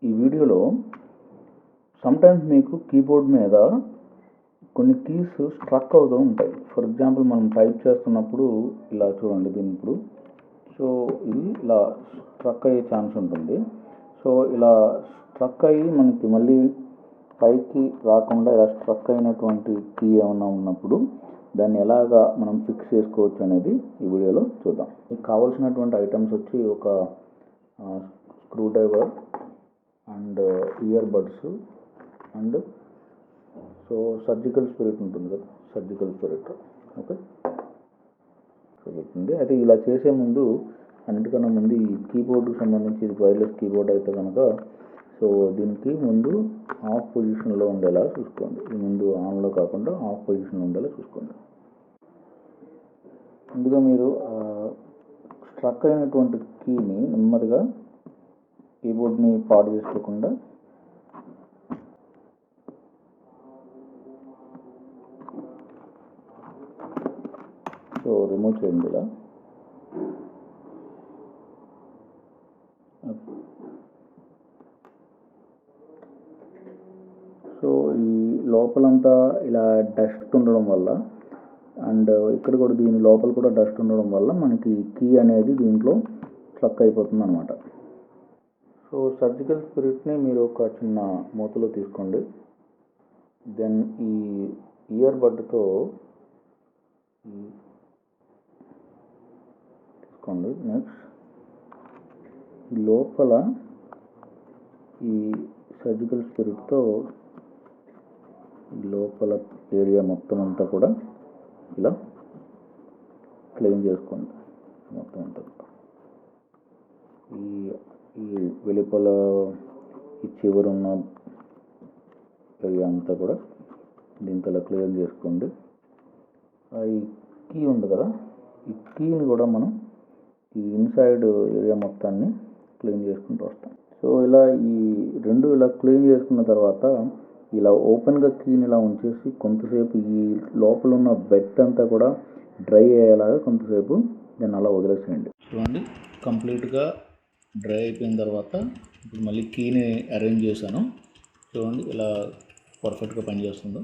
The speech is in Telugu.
ఈ వీడియోలో సమ్టైమ్స్ మీకు కీబోర్డ్ మీద కొన్ని కీస్ స్ట్రక్ అవుతూ ఉంటాయి. ఫర్ ఎగ్జాంపుల్ మనం టైప్ చేస్తున్నప్పుడు ఇలా చూడండి, దీని ఇప్పుడు సో ఇది ఇలా స్ట్రక్ అయ్యే ఛాన్స్ ఉంటుంది. సో ఇలా స్ట్రక్ అయ్యి మనకి మళ్ళీ పైకి రాకుండా ఇలా స్ట్రక్ అయినటువంటి కీ ఏమన్నా ఉన్నప్పుడు దాన్ని ఎలాగా మనం ఫిక్స్ చేసుకోవచ్చు అనేది ఈ వీడియోలో చూద్దాం. మీకు కావాల్సినటువంటి ఐటమ్స్ వచ్చి ఒక screw driver and ear buds and so surgical spirit ఉంటుంది కదా, సర్జికల్ స్పిరిట్ ఓకే జరుగుతుంది. అయితే ఇలా చేసే ముందు అన్నిటికన్నా ముందు ఈ కీబోర్డుకి సంబంధించి ఇది వైర్లెస్ కీబోర్డ్ అయితే కనుక సో దీనికి ముందు ఆఫ్ పొజిషన్లో ఉండేలా చూసుకోండి. ఇది ముందు ఆన్లో కాకుండా ఆఫ్ పొజిషన్లో ఉండేలా చూసుకోండి. ముందుగా మీరు స్ట్రక్ అయినటువంటి కీని నెమ్మదిగా కీబోర్డ్ని పాడు చేసుకోకుండా సో రిమూవ్ చేయండి ఇలా. సో ఈ లోపలంతా ఇలా డస్ట్ ఉండడం వల్ల అండ్ ఇక్కడ కూడా దీని లోపల కూడా డస్ట్ ఉండడం వల్ల మనకి కీ అనేది దీంట్లో స్ట్రక్ అయిపోతుంది అనమాట. సో సర్జికల్ స్పిరిట్ని మీరు ఒక చిన్న మూతలో తీసుకోండి. దెన్ ఈ ఇయర్ బడ్తో తీసుకోండి. నెక్స్ట్ లోపల ఈ సర్జికల్ స్పిరిట్తో లోపల ఏరియా మొత్తం అంతా కూడా ఇలా క్లీన్ చేసుకోండి. మొత్తం అంతా ఈ వెలుపల ఈ చివరున్న ఏరియా అంతా కూడా దీంతో ఇలా క్లీన్ చేసుకోండి. ఈ కీ ఉంది కదా, ఈ కీని కూడా మనం ఈ ఇన్సైడ్ ఏరియా మొత్తాన్ని క్లీన్ చేసుకుంటూ వస్తాం. సో ఇలా ఈ రెండు ఇలా క్లీన్ చేసుకున్న తర్వాత ఇలా ఓపెన్గా కీని ఇలా ఉంచేసి కొంతసేపు ఈ లోపల ఉన్న బెడ్ అంతా కూడా డ్రై అయ్యేలాగా కొంతసేపు దాన్ని అలా వదిలేసేయండి. చూడండి, కంప్లీట్గా డ్రై అయిపోయిన తర్వాత ఇప్పుడు మళ్ళీ కీని అరేంజ్ చేశాను. చూడండి ఇలా పర్ఫెక్ట్గా పనిచేస్తుందో.